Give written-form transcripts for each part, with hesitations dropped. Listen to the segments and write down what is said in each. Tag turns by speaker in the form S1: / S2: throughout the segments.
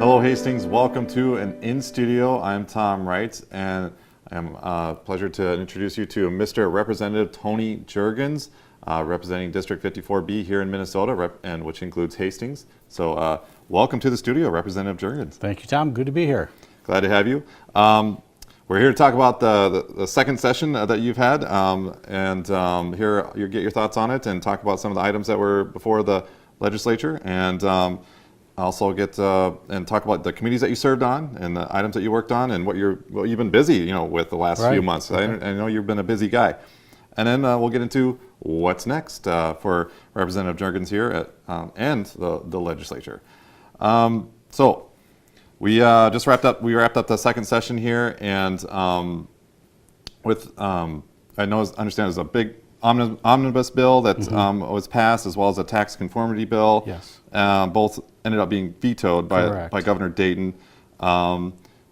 S1: Hello Hastings, welcome to an in-studio. I'm Tom Wright, and I'm pleasure to introduce you to Mr. Representative Tony Jurgens, representing District 54B here in Minnesota, and which includes Hastings. So welcome to the studio, Representative Jurgens.
S2: Thank you, Tom. Good to be here.
S1: Glad to have you. We're here to talk about the second session that you've had, and here you get your thoughts on it and talk about some of the items that were before the legislature, and also get and talk about the committees that you served on and the items that you worked on and what you've been busy with the last few months. Okay. I know you've been a busy guy, and then we'll get into what's next for Representative Jurgens here and the legislature. So. We just wrapped up. We wrapped up the second session here, and with I understand there's a big omnibus bill that was passed, as well as a tax conformity bill.
S2: Yes.
S1: Both ended up being vetoed by Governor Dayton.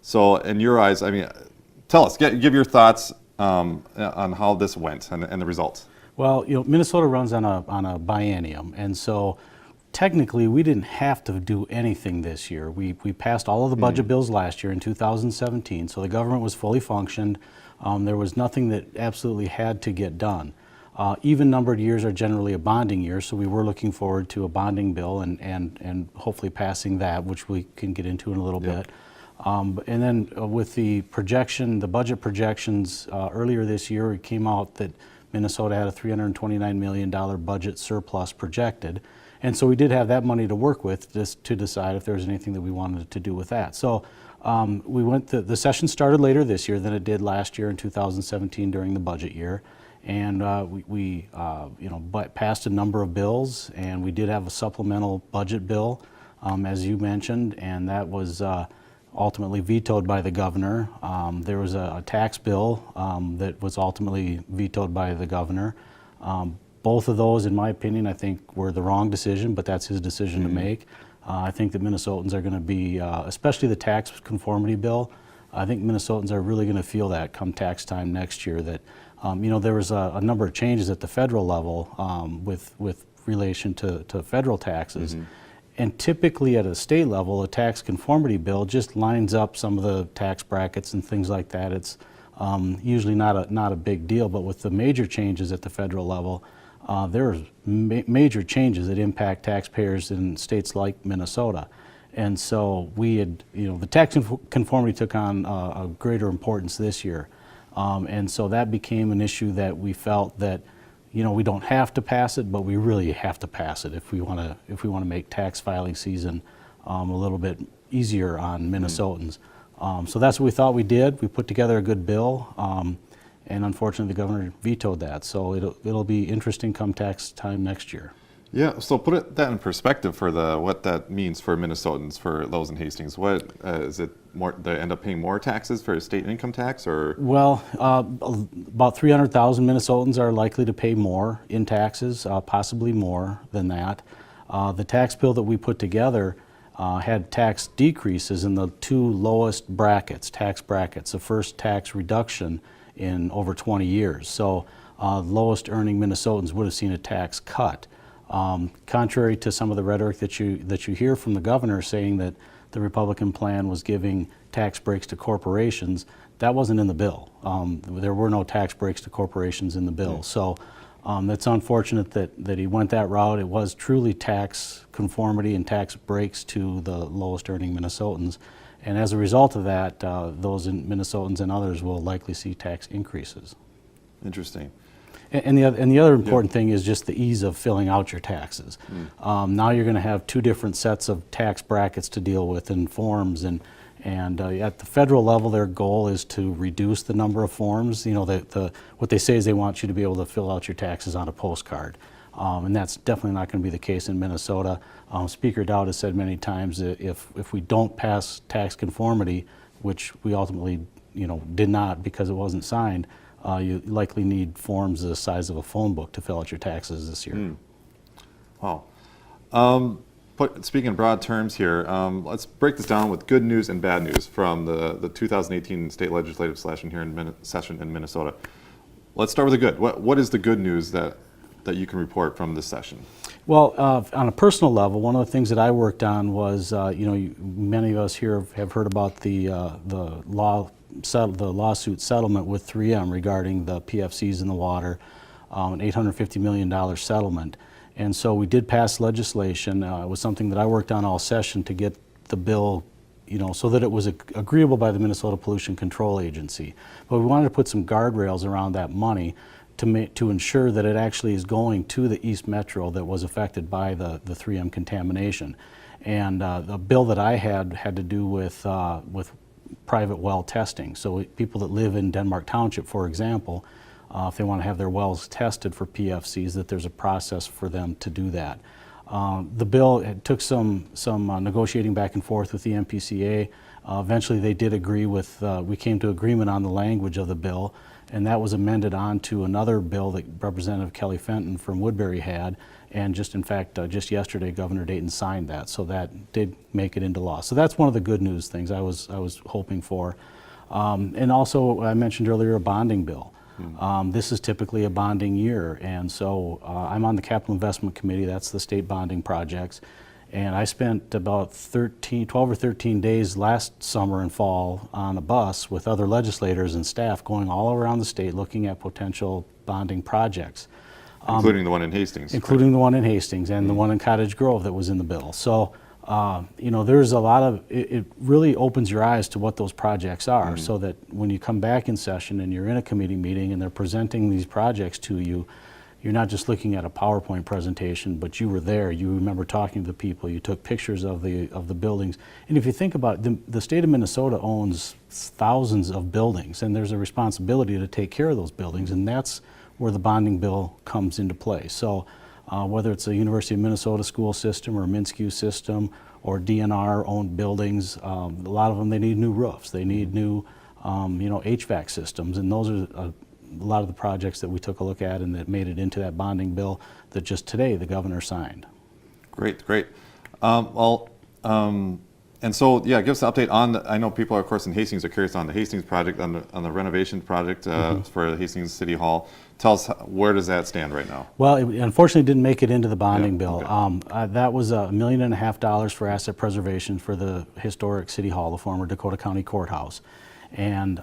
S1: So, in your eyes, I mean, tell us, give your thoughts on how this went and the results.
S2: Well, Minnesota runs on a biennium, and so. Technically, we didn't have to do anything this year. We passed all of the budget bills last year in 2017, so the government was fully functioned. There was nothing that absolutely had to get done. Even numbered years are generally a bonding year, so we were looking forward to a bonding bill and hopefully passing that, which we can get into in a little bit. And then with the budget projections earlier this year, it came out that Minnesota had a $329 million budget surplus projected. And so we did have that money to work with just to decide if there was anything that we wanted to do with that. So the session started later this year than it did last year in 2017 during the budget year. And we passed a number of bills, and we did have a supplemental budget bill, as you mentioned, and that was ultimately vetoed by the governor. There was a tax bill that was ultimately vetoed by the governor. Both of those, in my opinion, I think were the wrong decision, but that's his decision to make. I think that Minnesotans are going to be, especially the tax conformity bill, I think Minnesotans are really going to feel that come tax time next year that, there was a number of changes at the federal level with relation to federal taxes. And typically at a state level, a tax conformity bill just lines up some of the tax brackets and things like that. It's usually not a big deal, but with the major changes at the federal level, there are major changes that impact taxpayers in states like Minnesota. And so the tax conformity took on a greater importance this year. And so that became an issue that we felt that, we don't have to pass it, but we really have to pass it if we want to make tax filing season a little bit easier on Minnesotans. So that's what we thought we did. We put together a good bill. And unfortunately, the governor vetoed that. So it'll be interesting come tax time next year.
S1: Yeah. So put that in perspective for what that means for Minnesotans, for those in Hastings. What is it? More they end up paying more taxes for state income tax, or?
S2: Well, about 300,000 Minnesotans are likely to pay more in taxes, possibly more than that. The tax bill that we put together had tax decreases in the two lowest tax brackets. The first tax reduction in over 20 years. So lowest earning Minnesotans would have seen a tax cut. Contrary to some of the rhetoric that you hear from the governor saying that the Republican plan was giving tax breaks to corporations, that wasn't in the bill. There were no tax breaks to corporations in the bill. So it's unfortunate that he went that route. It was truly tax conformity and tax breaks to the lowest earning Minnesotans. And as a result of that, those Minnesotans and others will likely see tax increases.
S1: Interesting.
S2: And the other important thing is just the ease of filling out your taxes. Now you're going to have two different sets of tax brackets to deal with and forms, and at the federal level, their goal is to reduce the number of forms. What they say is they want you to be able to fill out your taxes on a postcard. And that's definitely not going to be the case in Minnesota. Speaker Dowd has said many times that if we don't pass tax conformity, which we ultimately did not because it wasn't signed, you likely need forms the size of a phone book to fill out your taxes this year.
S1: Wow. Speaking in broad terms here, let's break this down with good news and bad news from the 2018 state legislative session here in Minnesota. Let's start with the good. What is the good news that you can report from this session?
S2: Well, on a personal level, one of the things that I worked on was, many of us here have heard about the lawsuit settlement with 3M regarding the PFCs in the water, an $850 million settlement. And so we did pass legislation. It was something that I worked on all session to get the bill, so that it was agreeable by the Minnesota Pollution Control Agency. But we wanted to put some guardrails around that money to ensure that it actually is going to the East Metro that was affected by the 3M contamination. And the bill that I had to do with private well testing. So people that live in Denmark Township, for example, if they want to have their wells tested for PFCs, that there's a process for them to do that. The bill, it took some negotiating back and forth with the MPCA. Eventually they did agree with, we came to agreement on the language of the bill, and that was amended on to another bill that Representative Kelly Fenton from Woodbury had, and just yesterday Governor Dayton signed that, so that did make it into law. So that's one of the good news things I was hoping for. And also, I mentioned earlier, a bonding bill. This is typically a bonding year, and so I'm on the Capital Investment Committee, that's the state bonding projects, and I spent about 12 or 13 days last summer and fall on a bus with other legislators and staff going all around the state looking at potential bonding projects.
S1: Including the one in Hastings.
S2: Including the one in Hastings and the one in Cottage Grove that was in the bill. So, there's a lot of, it really opens your eyes to what those projects are, so that when you come back in session and you're in a committee meeting and they're presenting these projects to you, you're not just looking at a PowerPoint presentation, but you were there, you remember talking to the people, you took pictures of the buildings. And if you think about it, the state of Minnesota owns thousands of buildings, and there's a responsibility to take care of those buildings, and that's where the bonding bill comes into play. So whether it's a University of Minnesota school system or a MnSCU system or DNR-owned buildings, a lot of them, they need new roofs, they need new HVAC systems, and those are a lot of the projects that we took a look at and that made it into that bonding bill that just today the governor signed.
S1: Great. And so, yeah, give us an update on, I know people, of course, in Hastings are curious on the Hastings project, on the renovation project for Hastings City Hall. Tell us, where does that stand right now?
S2: Well, it unfortunately didn't make it into the bonding bill.
S1: Okay.
S2: That was $1.5 million for asset preservation for the historic City Hall, the former Dakota County Courthouse. And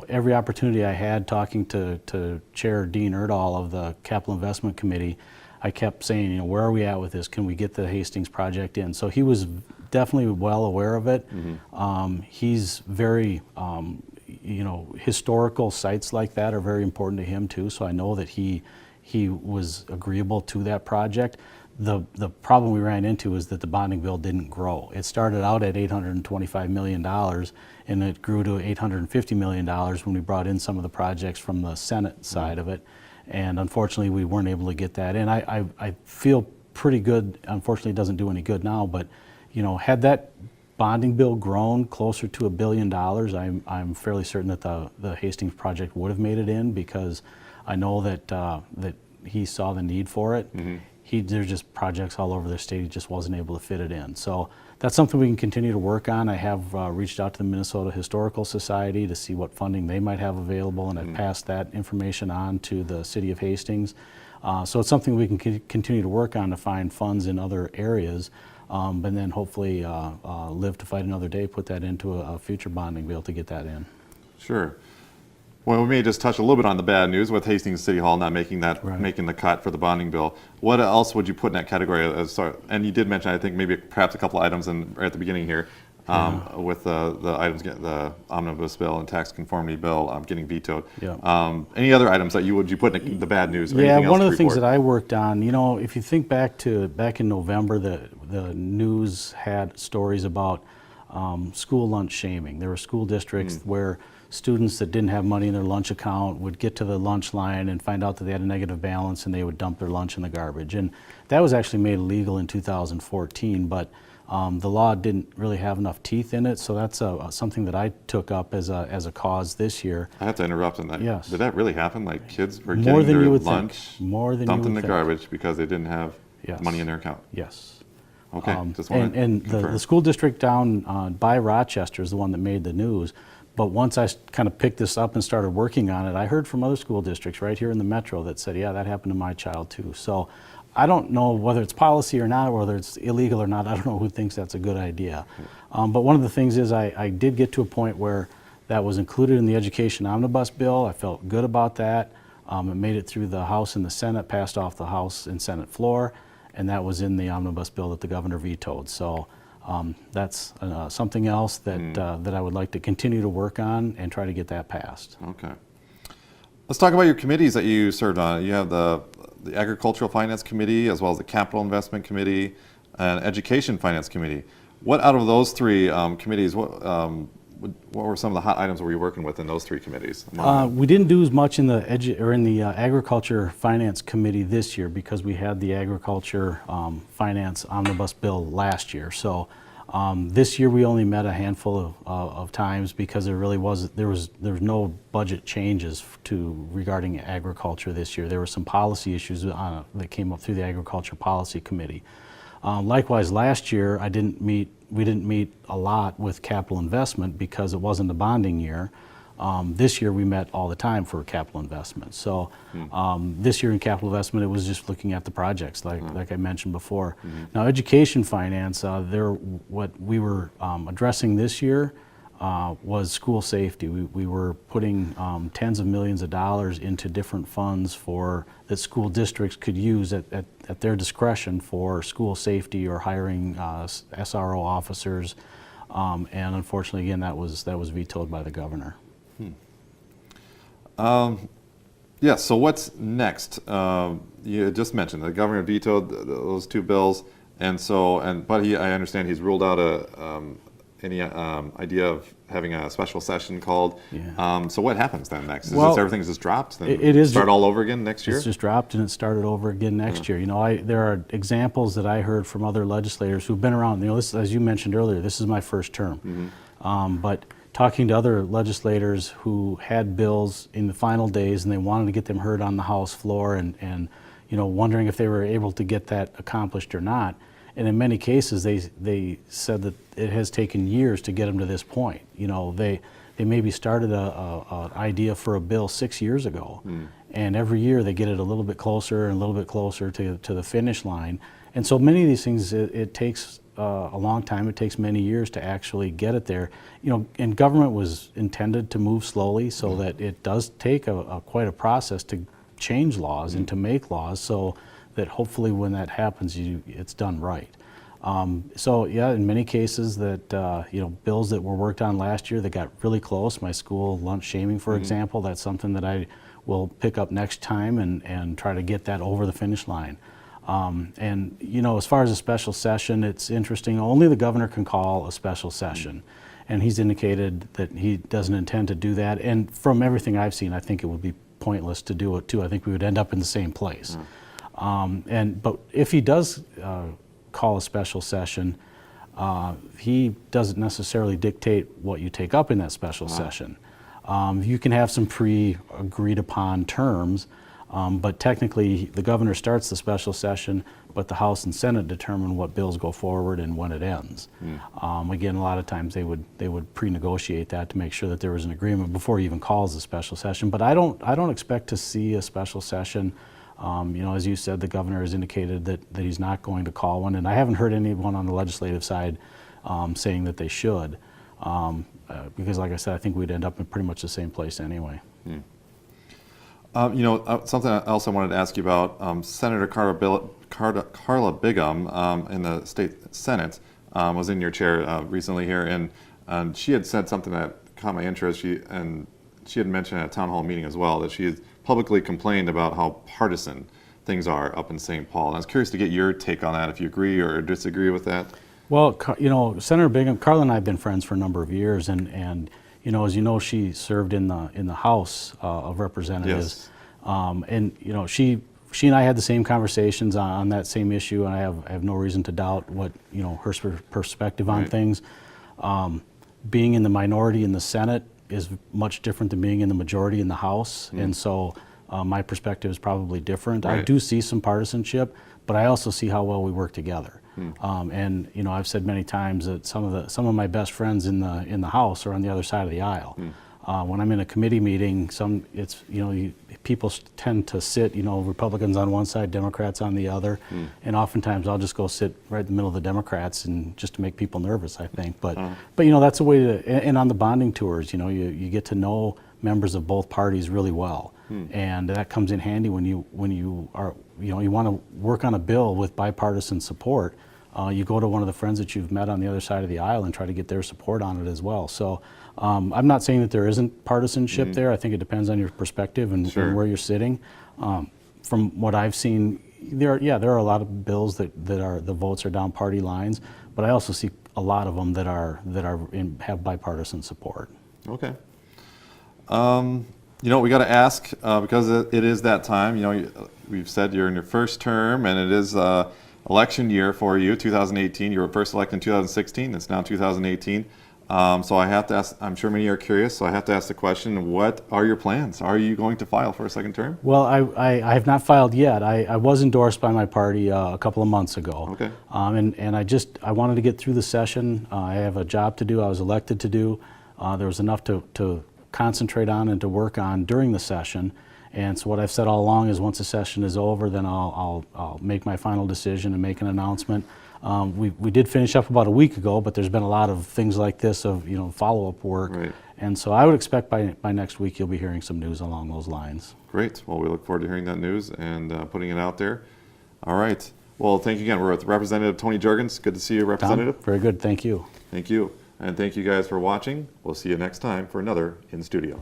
S2: every opportunity I had talking to Chair Dean Erdahl of the Capital Investment Committee, I kept saying, where are we at with this? Can we get the Hastings project in? So he was definitely well aware of it. He's very, historical sites like that are very important to him too. So I know that he was agreeable to that project. The problem we ran into is that the bonding bill didn't grow. It started out at $825 million, and it grew to $850 million when we brought in some of the projects from the Senate side of it. And unfortunately, we weren't able to get that in. I feel pretty good. Unfortunately, it doesn't do any good now, but had that bonding bill grown closer to $1 billion, I'm fairly certain that the Hastings project would have made it in, because I know that he saw the need for it. There's just projects all over the state, he just wasn't able to fit it in. So that's something we can continue to work on. I have reached out to the Minnesota Historical Society to see what funding they might have available, and I've passed that information on to the city of Hastings. So it's something we can continue to work on to find funds in other areas, and then hopefully live to fight another day, put that into a future bonding bill to get that in.
S1: Sure. Well, we may just touch a little bit on the bad news with Hastings City Hall not making making the cut for the bonding bill. What else would you put in that category? And you did mention, I think, perhaps a couple items right at the beginning here, with the items, the omnibus bill and tax conformity bill getting vetoed. Any other items that would you put in the bad news? Or anything else
S2: one of
S1: to
S2: the things
S1: report?
S2: that I worked on, if you think back in November, the news had stories about school lunch shaming. There were school districts where students that didn't have money in their lunch account would get to the lunch line and find out that they had a negative balance, and they would dump their lunch in the garbage. And that was actually made illegal in 2014, but the law didn't really have enough teeth in it, so that's something that I took up as a cause this year.
S1: I have to interrupt on that.
S2: Yes.
S1: Did that really happen? Like, kids were
S2: More
S1: getting
S2: than
S1: their
S2: you would
S1: lunch
S2: think. More than
S1: dumped
S2: you
S1: in
S2: would
S1: the
S2: think.
S1: garbage because they didn't have money in their account?
S2: Yes.
S1: Okay, just want to
S2: and
S1: confirm.
S2: the school district down by Rochester is the one that made the news. But once I kind of picked this up and started working on it, I heard from other school districts right here in the metro that said, yeah, that happened to my child too. So I don't know whether it's policy or not, whether it's illegal or not. I don't know who thinks that's a good idea. But one of the things is I did get to a point where that was included in the education omnibus bill. I felt good about that. It made it through the House and the Senate, passed off the House and Senate floor, and that was in the omnibus bill that the governor vetoed. So that's something else that, that I would like to continue to work on and try to get that passed.
S1: Okay. Let's talk about your committees that you served on. You have the Agricultural Finance Committee, as well as the Capital Investment Committee and Education Finance Committee. What out of those three committees, what were some of the hot items we were working with in those three committees?
S2: We didn't do as much in the Agriculture Finance Committee this year because we had the Agriculture Finance Omnibus Bill last year. So this year we only met a handful of times because there was no budget changes regarding agriculture this year. There were some policy issues that came up through the Agriculture Policy Committee. Likewise, last year we didn't meet a lot with capital investment because it wasn't a bonding year. This year we met all the time for capital investment. So this year in capital investment, it was just looking at the projects like I mentioned before. Now education finance, what we were addressing this year was school safety. We were putting tens of millions of dollars into different funds that school districts could use at their discretion for school safety or hiring SRO officers. And unfortunately, again, that was vetoed by the governor.
S1: Yeah, so what's next? You just mentioned the governor vetoed those two bills, but I understand he's ruled out any idea of having a special session called.
S2: Yeah.
S1: So what happens then next?
S2: Well,
S1: everything's just dropped? Then
S2: it is
S1: start all over again next year?
S2: It's just dropped and it started over again next year. You know, there are examples that I heard from other legislators who've been around. You know, this, as you mentioned earlier, this is my first term. But talking to other legislators who had bills in the final days and they wanted to get them heard on the House floor and you know, wondering if they were able to get that accomplished or not. And in many cases, they said that it has taken years to get them to this point. You know, they maybe started an idea for a bill 6 years ago, and every year they get it a little bit closer and a little bit closer to the finish line. And so many of these things, it takes a long time. It takes many years to actually get it there. You know, and government was intended to move slowly, so that it does take quite a process to change laws and to make laws, so that hopefully when that happens, it's done right. So yeah, in many cases that you know, bills that were worked on last year that got really close, my school lunch shaming, for example, that's something that I will pick up next time and try to get that over the finish line. And you know, as far as a special session, it's interesting. Only the governor can call a special session, and he's indicated that he doesn't intend to do that. And from everything I've seen, I think it would be pointless to do it too. I think we would end up in the same place. But if he does call a special session, he doesn't necessarily dictate what you take up in that special session. You can have some pre-agreed upon terms, but technically the governor starts the special session, but the House and Senate determine what bills go forward and when it ends. Again, a lot of times they would pre-negotiate that to make sure that there was an agreement before he even calls the special session. But I don't expect to see a special session. You know, as you said, the governor has indicated that he's not going to call one, and I haven't heard anyone on the legislative side saying that they should, because like I said, I think we'd end up in pretty much the same place anyway.
S1: You know, something else I wanted to ask you about, Senator Carla Bigham in the state Senate was in your chair recently here, and she had said something that caught my interest. She had mentioned at a town hall meeting as well that she had publicly complained about how partisan things are up in St. Paul. And I was curious to get your take on that, if you agree or disagree with that.
S2: Well, you know, Senator Bigham, Carla and I have been friends for a number of years, and you know, as you know, she served in the House of Representatives, and you know, she and I had the same conversations on that same issue, and I have no reason to doubt what, you know, her perspective on things. Being in the minority in the Senate is much different than being in the majority in the House, and so my perspective is probably different. I do see some partisanship, but I also see how well we work together. And you know, I've said many times that some of my best friends in the House are on the other side of the aisle. When I'm in a committee meeting, people tend to sit, Republicans on one side, Democrats on the other, and oftentimes I'll just go sit right in the middle of the Democrats, and just to make people nervous, I think. But that's a way to. And on the bonding tours, you get to know members of both parties really well, and that comes in handy when you want to work on a bill with bipartisan support. You go to one of the friends that you've met on the other side of the aisle and try to get their support on it as well. So I'm not saying that there isn't partisanship there. I think it depends on your perspective and where you're sitting. From what I've seen, there are a lot of bills that are the votes are down party lines, but I also see a lot of them that have bipartisan support.
S1: Okay. We got to ask because it is that time. We've said you're in your first term, and it is election year for you, 2018. You were first elected in 2016. It's now 2018. So I have to ask, I'm sure many are curious, so I have to ask the question, what are your plans? Are you going to file for a second term?
S2: Well, I have not filed yet. I was endorsed by my party a couple of months ago.
S1: Okay.
S2: And I wanted to get through the session. I have a job to do, I was elected to do. There was enough to concentrate on and to work on during the session. And so what I've said all along is once the session is over, then I'll make my final decision and make an announcement. We did finish up about a week ago, but there's been a lot of things like this of follow-up work.
S1: Right.
S2: And so I would expect by next week you'll be hearing some news along those lines.
S1: Great. Well, we look forward to hearing that news and putting it out there. All right. Well, thank you again. We're with Representative Tony Jurgens. Good to see you, Representative.
S2: Tom, very good. Thank you.
S1: Thank you. And thank you guys for watching. We'll see you next time for another In Studio.